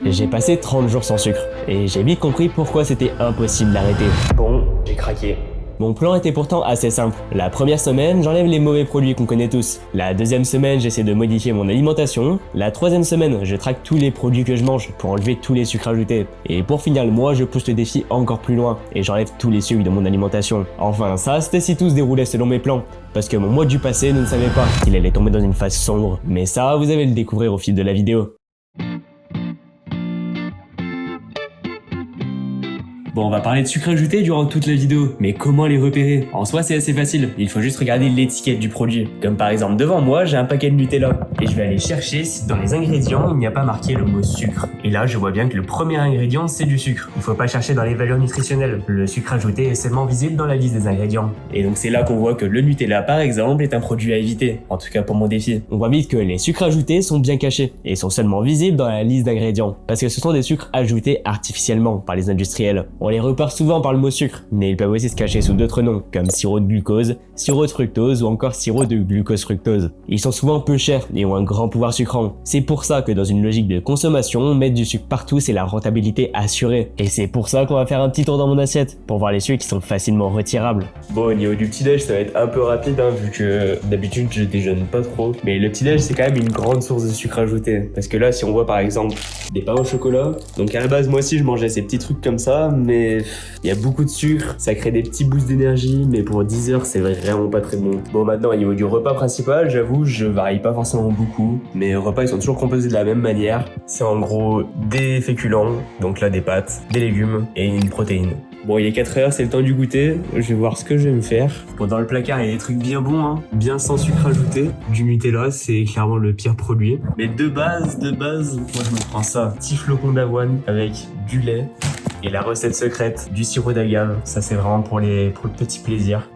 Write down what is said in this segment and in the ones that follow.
J'ai passé 30 jours sans sucre, et j'ai vite compris pourquoi c'était impossible d'arrêter. Bon, j'ai craqué. Mon plan était pourtant assez simple. La première semaine, j'enlève les mauvais produits qu'on connaît tous. La deuxième semaine, j'essaie de modifier mon alimentation. La troisième semaine, je traque tous les produits que je mange pour enlever tous les sucres ajoutés. Et pour finir le mois, je pousse le défi encore plus loin et j'enlève tous les sucres de mon alimentation. Enfin, ça, c'était si tout se déroulait selon mes plans. Parce que mon mois du passé ne savait pas qu'il allait tomber dans une phase sombre. Mais ça, vous allez le découvrir au fil de la vidéo. Bon, on va parler de sucre ajouté durant toute la vidéo, mais comment les repérer? En soi, c'est assez facile, il faut juste regarder l'étiquette du produit. Comme par exemple, devant moi, j'ai un paquet de Nutella, et je vais aller chercher si dans les ingrédients, il n'y a pas marqué le mot sucre. Et là, je vois bien que le premier ingrédient, c'est du sucre. Il faut pas chercher dans les valeurs nutritionnelles. Le sucre ajouté est seulement visible dans la liste des ingrédients. Et donc c'est là qu'on voit que le Nutella, par exemple, est un produit à éviter. En tout cas pour mon défi. On voit vite que les sucres ajoutés sont bien cachés, et sont seulement visibles dans la liste d'ingrédients. Parce que ce sont des sucres ajoutés artificiellement par les industriels. On les repère souvent par le mot sucre, mais ils peuvent aussi se cacher sous d'autres noms, comme sirop de glucose, sirop de fructose ou encore sirop de glucose-fructose. Ils sont souvent peu chers et ont un grand pouvoir sucrant. C'est pour ça que dans une logique de consommation, mettre du sucre partout, c'est la rentabilité assurée. Et c'est pour ça qu'on va faire un petit tour dans mon assiette, pour voir les sucres qui sont facilement retirables. Bon, au niveau du petit-déj, ça va être un peu rapide, vu que d'habitude je déjeune pas trop. Mais le petit-déj, c'est quand même une grande source de sucre ajouté. Parce que là, si on voit par exemple des pains au chocolat, donc à la base, moi aussi je mangeais ces petits trucs comme ça, mais il y a beaucoup de sucre, ça crée des petits boosts d'énergie, mais pour 10 heures, c'est vraiment pas très bon. Bon, maintenant, au niveau du repas principal, j'avoue, je varie pas forcément beaucoup. Mes repas, ils sont toujours composés de la même manière. C'est en gros des féculents, donc là des pâtes, des légumes et une protéine. Bon, il est 4 heures, c'est le temps du goûter. Je vais voir ce que je vais me faire. Bon, dans le placard, il y a des trucs bien bons, bien sans sucre ajouté. Du Nutella, c'est clairement le pire produit. Mais de base, moi je me prends ça. Petit flocon d'avoine avec du lait. Et la recette secrète du sirop d'agave, ça c'est vraiment pour le petit plaisir.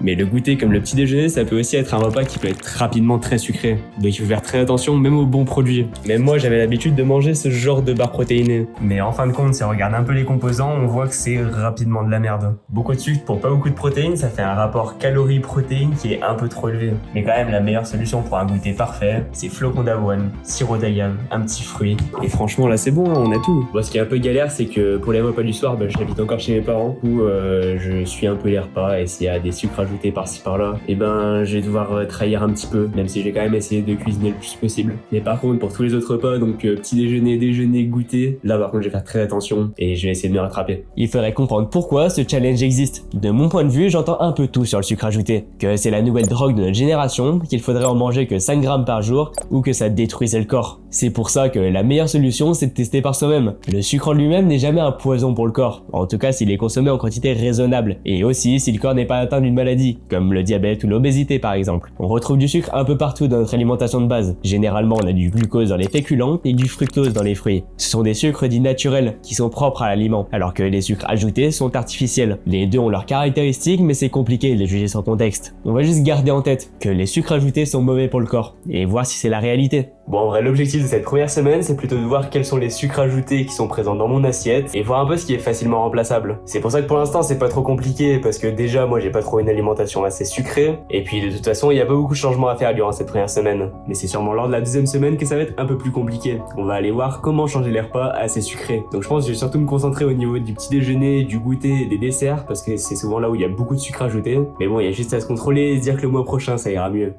Mais le goûter comme le petit déjeuner, ça peut aussi être un repas qui peut être rapidement très sucré. Donc il faut faire très attention même aux bons produits. Même moi j'avais l'habitude de manger ce genre de barres protéinées. Mais en fin de compte, si on regarde un peu les composants, on voit que c'est rapidement de la merde. Beaucoup de sucre pour pas beaucoup de protéines, ça fait un rapport calories-protéines qui est un peu trop élevé. Mais quand même la meilleure solution pour un goûter parfait, c'est flocons d'avoine, sirop d'agave, un petit fruit. Et franchement là c'est bon, on a tout. Bon, ce qui est un peu galère, c'est que pour les repas du soir, j'habite encore chez mes parents où je suis un peu les repas et s'il y a des sucres ajouté par-ci par-là, et je vais devoir trahir un petit peu, même si j'ai quand même essayé de cuisiner le plus possible. Mais par contre, pour tous les autres repas, donc petit déjeuner, déjeuner, goûter, là par contre je vais faire très attention et je vais essayer de me rattraper. Il faudrait comprendre pourquoi ce challenge existe. De mon point de vue, j'entends un peu tout sur le sucre ajouté, que c'est la nouvelle drogue de notre génération, qu'il faudrait en manger que 5 grammes par jour ou que ça détruisait le corps. C'est pour ça que la meilleure solution, c'est de tester par soi-même. Le sucre en lui-même n'est jamais un poison pour le corps, en tout cas s'il est consommé en quantité raisonnable, et aussi si le corps n'est pas atteint d'une maladie, comme le diabète ou l'obésité par exemple. On retrouve du sucre un peu partout dans notre alimentation de base. Généralement, on a du glucose dans les féculents et du fructose dans les fruits. Ce sont des sucres dits naturels, qui sont propres à l'aliment, alors que les sucres ajoutés sont artificiels. Les deux ont leurs caractéristiques, mais c'est compliqué de les juger sans contexte. On va juste garder en tête que les sucres ajoutés sont mauvais pour le corps, et voir si c'est la réalité. Bon, en vrai, l'objectif de cette première semaine, c'est plutôt de voir quels sont les sucres ajoutés qui sont présents dans mon assiette et voir un peu ce qui est facilement remplaçable. C'est pour ça que pour l'instant, c'est pas trop compliqué parce que déjà, moi, j'ai pas trop une alimentation assez sucrée et puis de toute façon, il y a pas beaucoup de changements à faire durant cette première semaine. Mais c'est sûrement lors de la deuxième semaine que ça va être un peu plus compliqué. On va aller voir comment changer les repas assez sucrés. Donc je pense que je vais surtout me concentrer au niveau du petit déjeuner, du goûter et des desserts parce que c'est souvent là où il y a beaucoup de sucre ajouté. Mais bon, il y a juste à se contrôler et se dire que le mois prochain, ça ira mieux.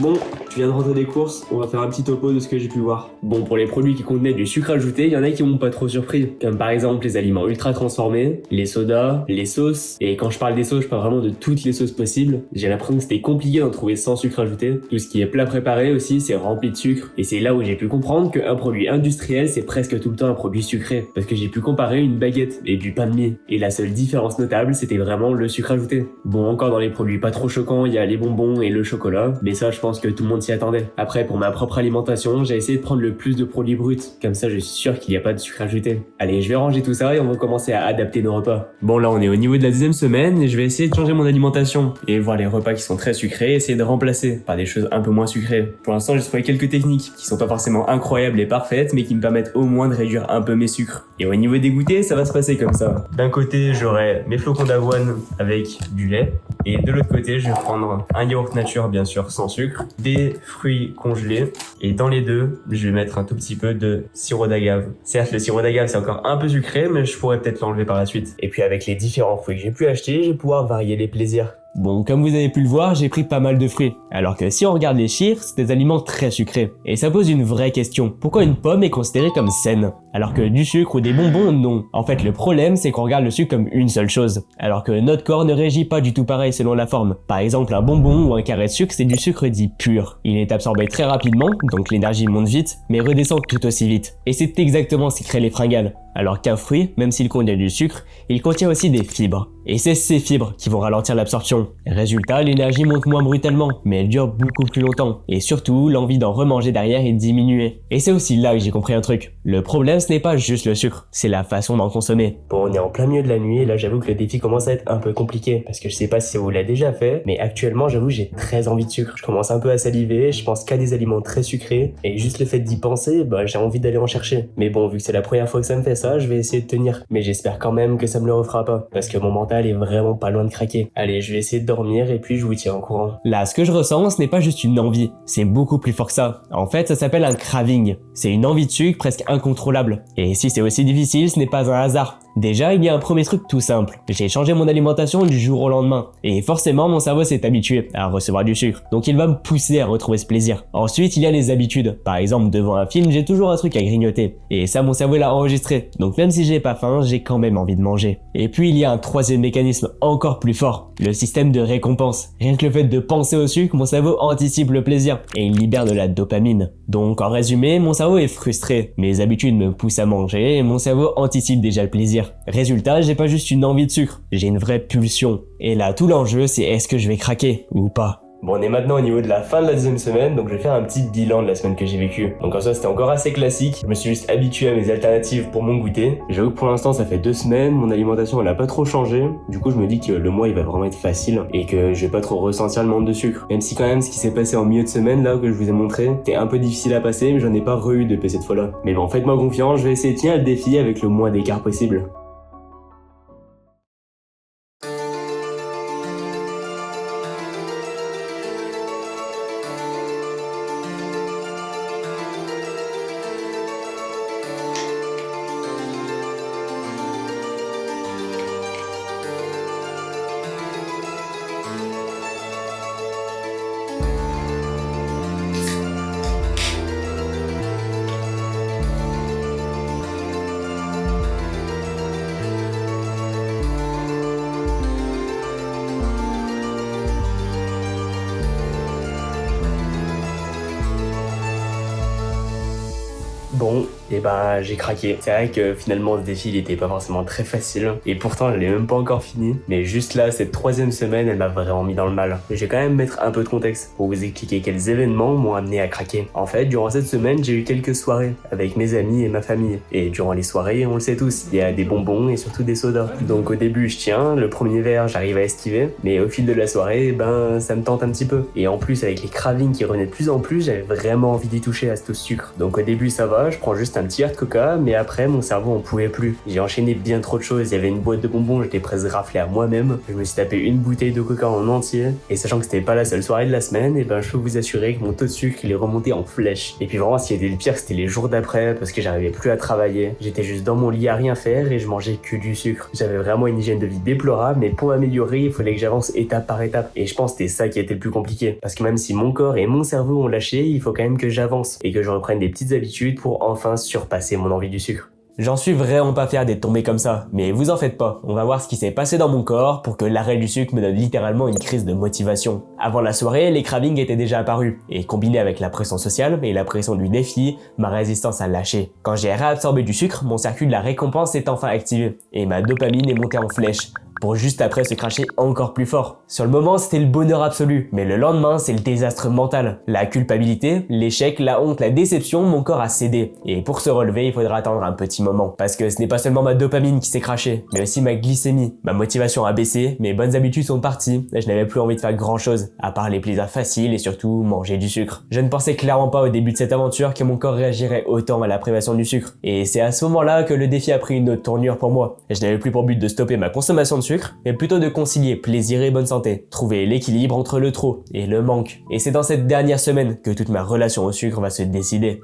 Bon, je viens de rentrer des courses, on va faire un petit topo de ce que j'ai pu voir. Bon, pour les produits qui contenaient du sucre ajouté, il y en a qui m'ont pas trop surpris. Comme par exemple les aliments ultra transformés, les sodas, les sauces. Et quand je parle des sauces, je parle vraiment de toutes les sauces possibles. J'ai l'impression que c'était compliqué d'en trouver sans sucre ajouté. Tout ce qui est plat préparé aussi, c'est rempli de sucre. Et c'est là où j'ai pu comprendre qu'un produit industriel, c'est presque tout le temps un produit sucré. Parce que j'ai pu comparer une baguette et du pain de mie. Et la seule différence notable, c'était vraiment le sucre ajouté. Bon, encore dans les produits pas trop choquants, il y a les bonbons et le chocolat. Mais ça, je pense pense que tout le monde s'y attendait. Après, pour ma propre alimentation, j'ai essayé de prendre le plus de produits bruts. Comme ça, je suis sûr qu'il n'y a pas de sucre ajouté. Allez, je vais ranger tout ça et on va commencer à adapter nos repas. Bon, là, on est au niveau de la deuxième semaine et je vais essayer de changer mon alimentation et voir les repas qui sont très sucrés et essayer de remplacer par des choses un peu moins sucrées. Pour l'instant, j'ai trouvé quelques techniques qui sont pas forcément incroyables et parfaites, mais qui me permettent au moins de réduire un peu mes sucres. Et au niveau des goûters, ça va se passer comme ça. D'un côté, j'aurai mes flocons d'avoine avec du lait. Et de l'autre côté, je vais prendre un yaourt nature, bien sûr, sans sucre, des fruits congelés. Et dans les deux, je vais mettre un tout petit peu de sirop d'agave. Certes, le sirop d'agave, c'est encore un peu sucré, mais je pourrais peut-être l'enlever par la suite. Et puis avec les différents fruits que j'ai pu acheter, je vais pouvoir varier les plaisirs. Bon, comme vous avez pu le voir, j'ai pris pas mal de fruits. Alors que si on regarde les chiffres, c'est des aliments très sucrés. Et ça pose une vraie question. Pourquoi une pomme est considérée comme saine? Alors que du sucre ou des bonbons, non. En fait, le problème, c'est qu'on regarde le sucre comme une seule chose. Alors que notre corps ne réagit pas du tout pareil selon la forme. Par exemple, un bonbon ou un carré de sucre, c'est du sucre dit pur. Il est absorbé très rapidement, donc l'énergie monte vite, mais redescend tout aussi vite. Et c'est exactement ce qui crée les fringales. Alors qu'un fruit, même s'il contient du sucre, il contient aussi des fibres. Et c'est ces fibres qui vont ralentir l'absorption. Résultat, l'énergie monte moins brutalement, mais elle dure beaucoup plus longtemps. Et surtout, l'envie d'en remanger derrière est diminuée. Et c'est aussi là que j'ai compris un truc. Le problème, ce n'est pas juste le sucre, c'est la façon d'en consommer. Bon, on est en plein milieu de la nuit, et là j'avoue que le défi commence à être un peu compliqué. Parce que je sais pas si vous l'avez déjà fait, mais actuellement, j'avoue, j'ai très envie de sucre. Je commence un peu à saliver, je pense qu'à des aliments très sucrés, et juste le fait d'y penser, j'ai envie d'aller en chercher. Mais bon, vu que c'est la première fois que ça me fait ça, je vais essayer de tenir. Mais j'espère quand même que ça me le refera pas, parce que mon mental est vraiment pas loin de craquer. Allez, je vais essayer de dormir et puis je vous tiens au courant. Là, ce que je ressens, ce n'est pas juste une envie, c'est beaucoup plus fort que ça. En fait, ça s'appelle un craving. C'est une envie de sucre presque incontrôlable. Et si c'est aussi difficile, ce n'est pas un hasard. Déjà, il y a un premier truc tout simple. J'ai changé mon alimentation du jour au lendemain. Et forcément, mon cerveau s'est habitué à recevoir du sucre. Donc il va me pousser à retrouver ce plaisir. Ensuite, il y a les habitudes. Par exemple, devant un film, j'ai toujours un truc à grignoter. Et ça, mon cerveau l'a enregistré. Donc même si j'ai pas faim, j'ai quand même envie de manger. Et puis, il y a un troisième mécanisme encore plus fort. Le système de récompense. Rien que le fait de penser au sucre, mon cerveau anticipe le plaisir. Et il libère de la dopamine. Donc en résumé, mon cerveau est frustré. Mes habitudes me poussent à manger et mon cerveau anticipe déjà le plaisir. Résultat, j'ai pas juste une envie de sucre, j'ai une vraie pulsion. Et là, tout l'enjeu, c'est est-ce que je vais craquer ou pas? Bon, on est maintenant au niveau de la fin de la deuxième semaine, donc je vais faire un petit bilan de la semaine que j'ai vécue. Donc en soi, c'était encore assez classique. Je me suis juste habitué à mes alternatives pour mon goûter. J'avoue que pour l'instant, ça fait 2 semaines, mon alimentation elle a pas trop changé. Du coup, je me dis que le mois il va vraiment être facile et que je vais pas trop ressentir le manque de sucre. Même si quand même, ce qui s'est passé en milieu de semaine là que je vous ai montré, c'était un peu difficile à passer, mais j'en ai pas re-eu depuis cette fois-là. Mais bon, faites-moi confiance, je vais essayer de tenir le défi avec le moins d'écart possible. Bon, et j'ai craqué. C'est vrai que finalement ce défi il était pas forcément très facile et pourtant je l'ai même pas encore fini. Mais juste là, cette 3e semaine, elle m'a vraiment mis dans le mal. Je vais quand même mettre un peu de contexte pour vous expliquer quels événements m'ont amené à craquer. En fait, durant cette semaine, j'ai eu quelques soirées avec mes amis et ma famille. Et durant les soirées, on le sait tous, il y a des bonbons et surtout des sodas. Donc au début, je tiens, le premier verre, j'arrive à esquiver, mais au fil de la soirée, ça me tente un petit peu. Et en plus, avec les cravings qui revenaient de plus en plus, j'avais vraiment envie d'y toucher à ce sucre. Donc au début, ça va, je prends juste un petit verre de coca, mais après mon cerveau en pouvait plus. J'ai enchaîné bien trop de choses, il y avait une boîte de bonbons, j'étais presque raflé à moi-même. Je me suis tapé une bouteille de coca en entier, et sachant que c'était pas la seule soirée de la semaine, je peux vous assurer que mon taux de sucre il est remonté en flèche. Et puis vraiment, ce qui était le pire, c'était les jours d'après, parce que j'arrivais plus à travailler. J'étais juste dans mon lit à rien faire et je mangeais que du sucre. J'avais vraiment une hygiène de vie déplorable, mais pour m'améliorer, il fallait que j'avance étape par étape. Et je pense que c'était ça qui était le plus compliqué, parce que même si mon corps et mon cerveau ont lâché, il faut quand même que j'avance et que je reprenne des petites habitudes pour enfin surpasser mon envie du sucre. J'en suis vraiment pas fier d'être tombé comme ça, mais vous en faites pas, on va voir ce qui s'est passé dans mon corps pour que l'arrêt du sucre me donne littéralement une crise de motivation. Avant la soirée, les cravings étaient déjà apparus, et combiné avec la pression sociale et la pression du défi, ma résistance a lâché. Quand j'ai réabsorbé du sucre, mon circuit de la récompense s'est enfin activé, et ma dopamine est montée en flèche. pour juste après se cracher encore plus fort. Sur le moment, c'était le bonheur absolu, mais le lendemain, c'est le désastre mental. La culpabilité, l'échec, la honte, la déception, mon corps a cédé. Et pour se relever, il faudra attendre un petit moment. Parce que ce n'est pas seulement ma dopamine qui s'est crachée, mais aussi ma glycémie. Ma motivation a baissé, mes bonnes habitudes sont parties, et je n'avais plus envie de faire grand chose, à part les plaisirs faciles et surtout manger du sucre. Je ne pensais clairement pas au début de cette aventure que mon corps réagirait autant à la privation du sucre. Et c'est à ce moment-là que le défi a pris une autre tournure pour moi. Je n'avais plus pour but de stopper ma consommation de sucre, mais plutôt de concilier plaisir et bonne santé. Trouver l'équilibre entre le trop et le manque. Et c'est dans cette dernière semaine que toute ma relation au sucre va se décider.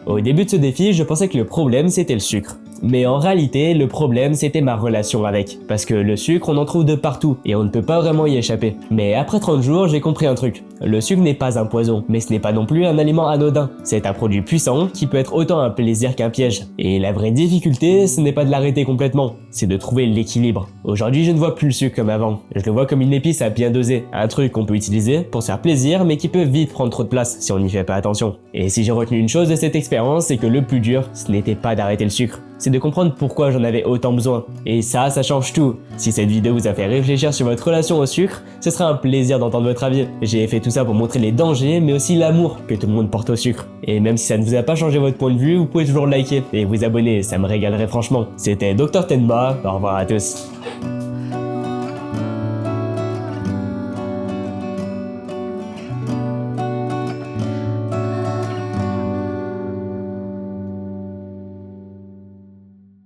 Au début de ce défi, je pensais que le problème c'était le sucre. Mais en réalité, le problème c'était ma relation avec. Parce que le sucre, on en trouve de partout et on ne peut pas vraiment y échapper. Mais après 30 jours, j'ai compris un truc. Le sucre n'est pas un poison, mais ce n'est pas non plus un aliment anodin. C'est un produit puissant qui peut être autant un plaisir qu'un piège. Et la vraie difficulté, ce n'est pas de l'arrêter complètement, c'est de trouver l'équilibre. Aujourd'hui, je ne vois plus le sucre comme avant. Je le vois comme une épice à bien doser. Un truc qu'on peut utiliser pour se faire plaisir, mais qui peut vite prendre trop de place si on n'y fait pas attention. Et si j'ai retenu une chose de cette expérience, c'est que le plus dur, ce n'était pas d'arrêter le sucre. C'est de comprendre pourquoi j'en avais autant besoin. Et ça change tout. Si cette vidéo vous a fait réfléchir sur votre relation au sucre, ce sera un plaisir d'entendre votre avis. J'ai fait tout ça pour montrer les dangers, mais aussi l'amour que tout le monde porte au sucre. Et même si ça ne vous a pas changé votre point de vue, vous pouvez toujours liker et vous abonner, ça me régalerait franchement. C'était Dr Tenma, au revoir à tous.